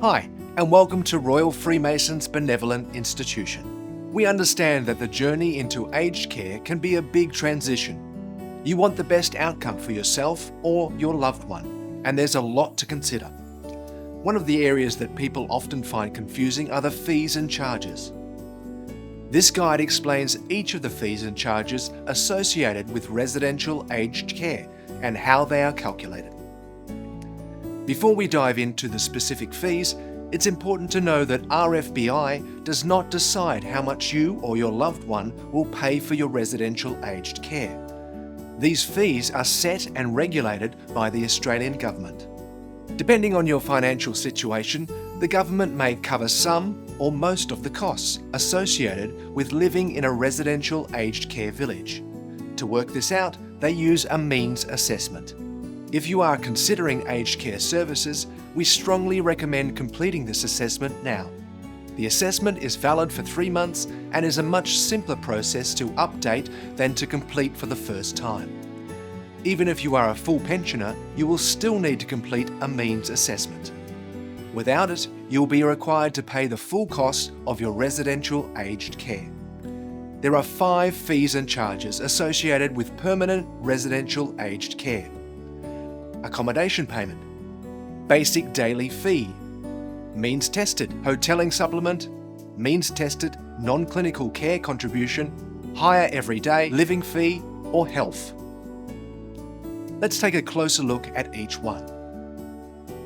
Hi, and welcome to Royal Freemasons Benevolent Institution. We understand that the journey into aged care can be a big transition. You want the best outcome for yourself or your loved one, and there's a lot to consider. One of the areas that people often find confusing are the fees and charges. This guide explains each of the fees and charges associated with residential aged care and how they are calculated. Before we dive into the specific fees, it's important to know that RFBI does not decide how much you or your loved one will pay for your residential aged care. These fees are set and regulated by the Australian Government. Depending on your financial situation, the government may cover some or most of the costs associated with living in a residential aged care village. To work this out, they use a means assessment. If you are considering aged care services, we strongly recommend completing this assessment now. The assessment is valid for 3 months and is a much simpler process to update than to complete for the first time. Even if you are a full pensioner, you will still need to complete a means assessment. Without it, you will be required to pay the full cost of your residential aged care. There are 5 fees and charges associated with permanent residential aged care. Accommodation payment, basic daily fee, means tested hotelling supplement, means tested non-clinical care contribution, higher everyday living fee, or health. Let's take a closer look at each one.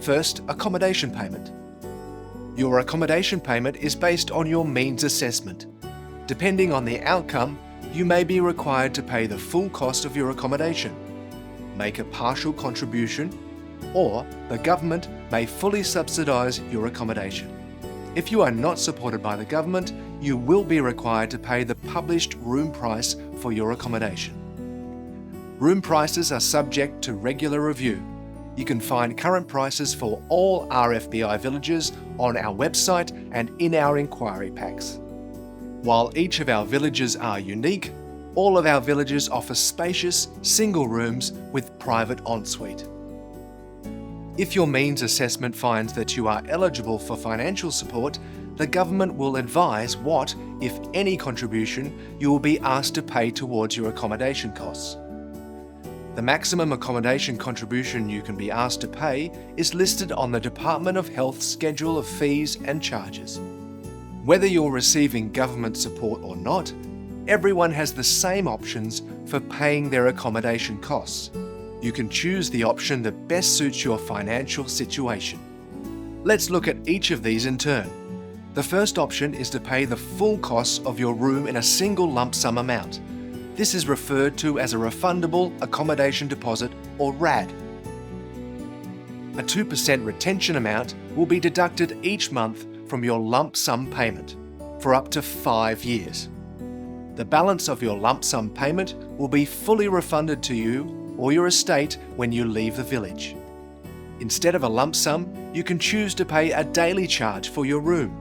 First, accommodation payment. Your accommodation payment is based on your means assessment. Depending on the outcome, you may be required to pay the full cost of your accommodation, make a partial contribution, or the government may fully subsidise your accommodation. If you are not supported by the government, you will be required to pay the published room price for your accommodation. Room prices are subject to regular review. You can find current prices for all RFBI villages on our website and in our inquiry packs. While each of our villages are unique, all of our villages offer spacious, single rooms with private ensuite. If your means assessment finds that you are eligible for financial support, the government will advise what, if any, contribution you will be asked to pay towards your accommodation costs. The maximum accommodation contribution you can be asked to pay is listed on the Department of Health Schedule of Fees and Charges. Whether you're receiving government support or not, everyone has the same options for paying their accommodation costs. You can choose the option that best suits your financial situation. Let's look at each of these in turn. The first option is to pay the full costs of your room in a single lump sum amount. This is referred to as a refundable accommodation deposit, or RAD. A 2% retention amount will be deducted each month from your lump sum payment for up to 5 years. The balance of your lump sum payment will be fully refunded to you or your estate when you leave the village. Instead of a lump sum, you can choose to pay a daily charge for your room.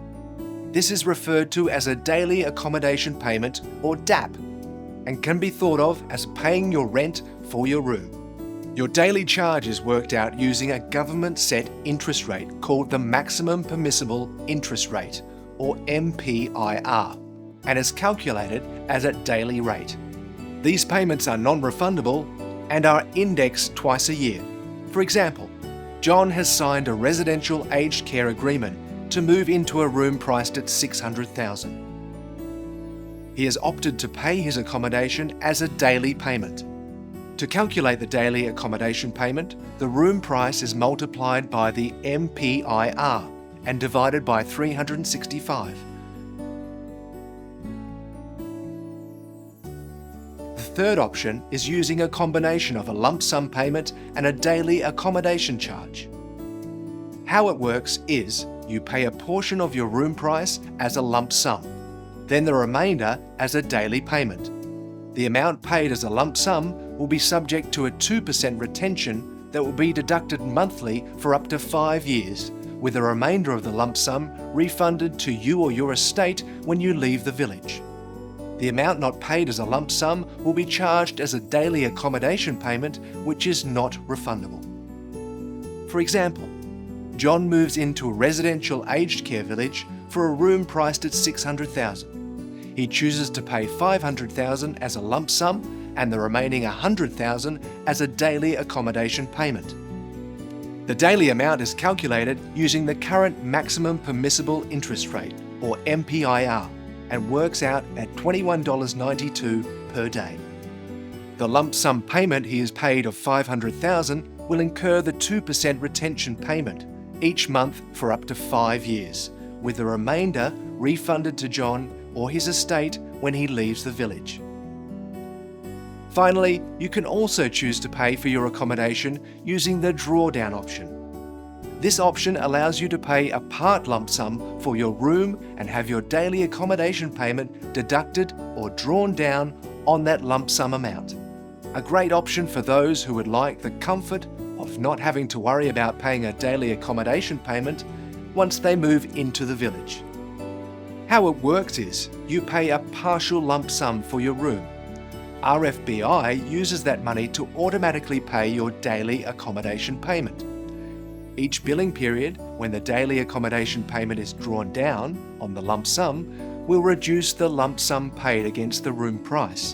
This is referred to as a daily accommodation payment, or DAP, and can be thought of as paying your rent for your room. Your daily charge is worked out using a government-set interest rate called the Maximum Permissible Interest Rate, or MPIR, and is calculated as a daily rate. These payments are non-refundable and are indexed twice a year. For example, John has signed a residential aged care agreement to move into a room priced at $600,000. He has opted to pay his accommodation as a daily payment. To calculate the daily accommodation payment, the room price is multiplied by the MPIR and divided by 365. The third option is using a combination of a lump sum payment and a daily accommodation charge. How it works is you pay a portion of your room price as a lump sum, then the remainder as a daily payment. The amount paid as a lump sum will be subject to a 2% retention that will be deducted monthly for up to 5 years, with the remainder of the lump sum refunded to you or your estate when you leave the village. The amount not paid as a lump sum will be charged as a daily accommodation payment, which is not refundable. For example, John moves into a residential aged care village for a room priced at $600,000. He chooses to pay $500,000 as a lump sum and the remaining $100,000 as a daily accommodation payment. The daily amount is calculated using the current maximum permissible interest rate, or MPIR, and works out at $21.92 per day. The lump sum payment he is paid of $500,000 will incur the 2% retention payment each month for up to 5 years, with the remainder refunded to John or his estate when he leaves the village. Finally, you can also choose to pay for your accommodation using the drawdown option. This option allows you to pay a part lump sum for your room and have your daily accommodation payment deducted or drawn down on that lump sum amount. A great option for those who would like the comfort of not having to worry about paying a daily accommodation payment once they move into the village. How it works is you pay a partial lump sum for your room. RFBI uses that money to automatically pay your daily accommodation payment. Each billing period, when the daily accommodation payment is drawn down on the lump sum, will reduce the lump sum paid against the room price,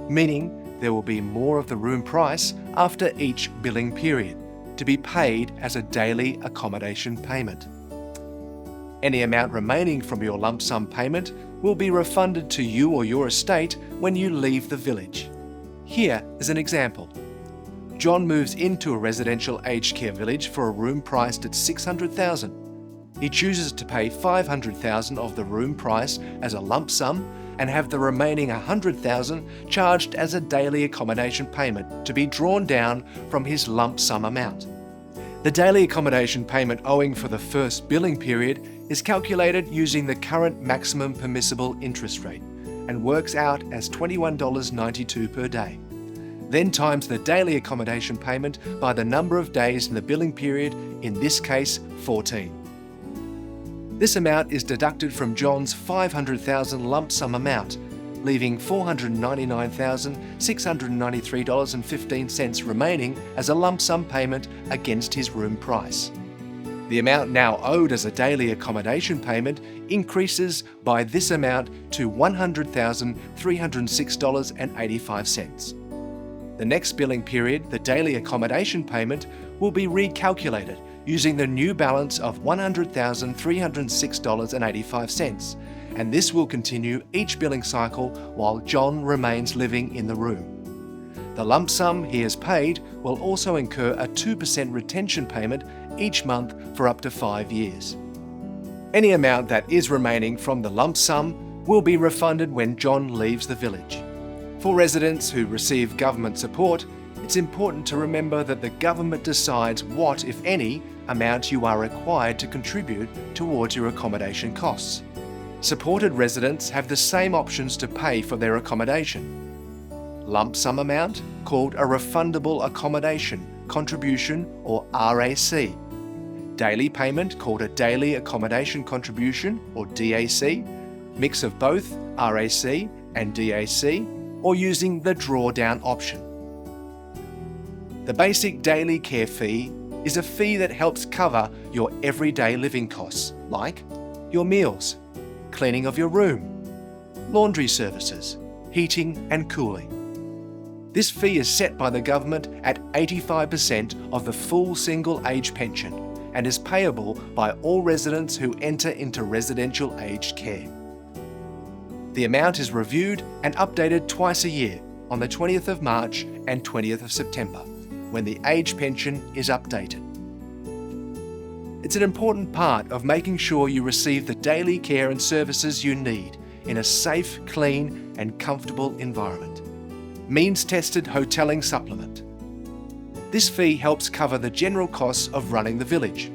meaning there will be more of the room price after each billing period to be paid as a daily accommodation payment. Any amount remaining from your lump sum payment will be refunded to you or your estate when you leave the village. Here is an example. John moves into a residential aged care village for a room priced at $600,000. He chooses to pay $500,000 of the room price as a lump sum and have the remaining $100,000 charged as a daily accommodation payment to be drawn down from his lump sum amount. The daily accommodation payment owing for the first billing period is calculated using the current maximum permissible interest rate and works out as $21.92 per day. Then times the daily accommodation payment by the number of days in the billing period, in this case 14. This amount is deducted from John's $500,000 lump sum amount, leaving $499,693.15 remaining as a lump sum payment against his room price. The amount now owed as a daily accommodation payment increases by this amount to $100,306.85. The next billing period, the daily accommodation payment will be recalculated using the new balance of $100,306.85, and this will continue each billing cycle while John remains living in the room. The lump sum he has paid will also incur a 2% retention payment each month for up to 5 years. Any amount that is remaining from the lump sum will be refunded when John leaves the village. For residents who receive government support, it's important to remember that the government decides what, if any, amount you are required to contribute towards your accommodation costs. Supported residents have the same options to pay for their accommodation. Lump sum amount, called a refundable accommodation contribution or RAC. Daily payment, called a daily accommodation contribution or DAC. Mix of both RAC and DAC, or using the drawdown option. The basic daily care fee is a fee that helps cover your everyday living costs, like your meals, cleaning of your room, laundry services, heating and cooling. This fee is set by the government at 85% of the full single age pension and is payable by all residents who enter into residential aged care. The amount is reviewed and updated twice a year on the 20th of March and 20th of September, when the age pension is updated. It's an important part of making sure you receive the daily care and services you need in a safe, clean and comfortable environment. Means-tested hotelling supplement. This fee helps cover the general costs of running the village,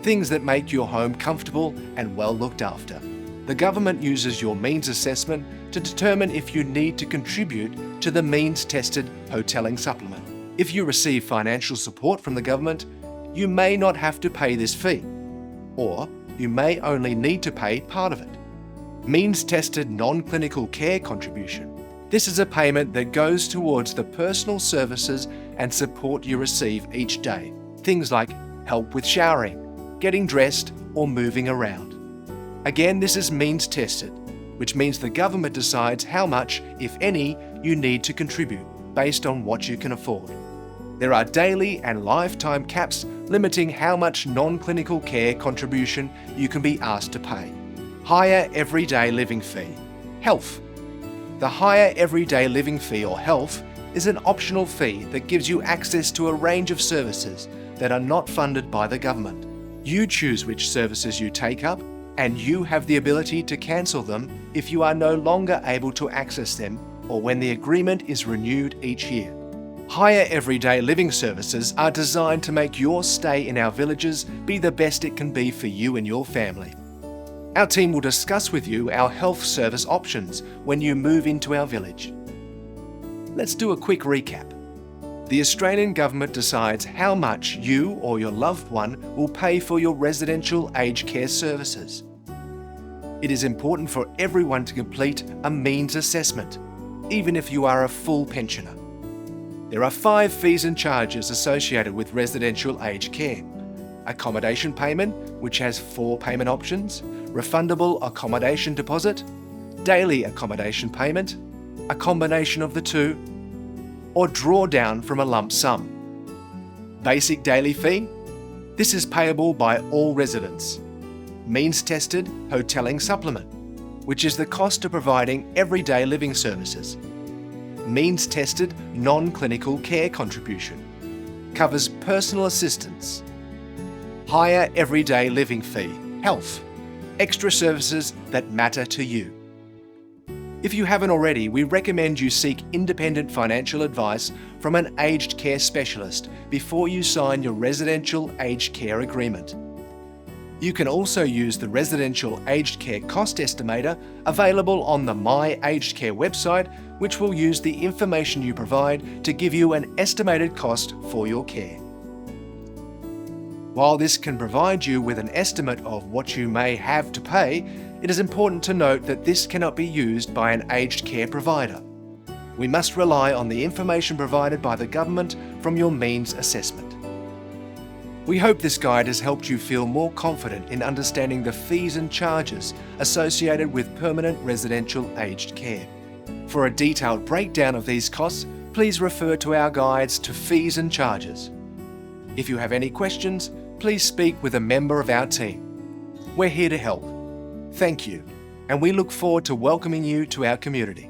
things that make your home comfortable and well looked after. The government uses your means assessment to determine if you need to contribute to the means-tested hotelling supplement. If you receive financial support from the government, you may not have to pay this fee, or you may only need to pay part of it. Means-tested non-clinical care contribution. This is a payment that goes towards the personal services and support you receive each day. Things like help with showering, getting dressed, or moving around. Again, this is means tested, which means the government decides how much, if any, you need to contribute based on what you can afford. There are daily and lifetime caps limiting how much non-clinical care contribution you can be asked to pay. Higher Everyday Living Fee. Health. The Higher Everyday Living Fee, or HELF, is an optional fee that gives you access to a range of services that are not funded by the government. You choose which services you take up, and you have the ability to cancel them if you are no longer able to access them or when the agreement is renewed each year. Higher Everyday Living services are designed to make your stay in our villages be the best it can be for you and your family. Our team will discuss with you our health service options when you move into our village. Let's do a quick recap. The Australian government decides how much you or your loved one will pay for your residential aged care services. It is important for everyone to complete a means assessment, even if you are a full pensioner. There are 5 fees and charges associated with residential aged care. Accommodation payment, which has 4 payment options, refundable accommodation deposit, daily accommodation payment, a combination of the two, or drawdown from a lump sum. Basic daily fee. This is payable by all residents. Means tested hotelling supplement, which is the cost of providing everyday living services. Means tested non-clinical care contribution. Covers personal assistance. Higher Everyday Living Fee. Health. Extra services that matter to you. If you haven't already, we recommend you seek independent financial advice from an aged care specialist before you sign your residential aged care agreement. You can also use the Residential Aged Care Cost Estimator available on the My Aged Care website, which will use the information you provide to give you an estimated cost for your care. While this can provide you with an estimate of what you may have to pay, it is important to note that this cannot be used by an aged care provider. We must rely on the information provided by the government from your means assessment. We hope this guide has helped you feel more confident in understanding the fees and charges associated with permanent residential aged care. For a detailed breakdown of these costs, please refer to our guides to fees and charges. If you have any questions, please speak with a member of our team. We're here to help. Thank you, and we look forward to welcoming you to our community.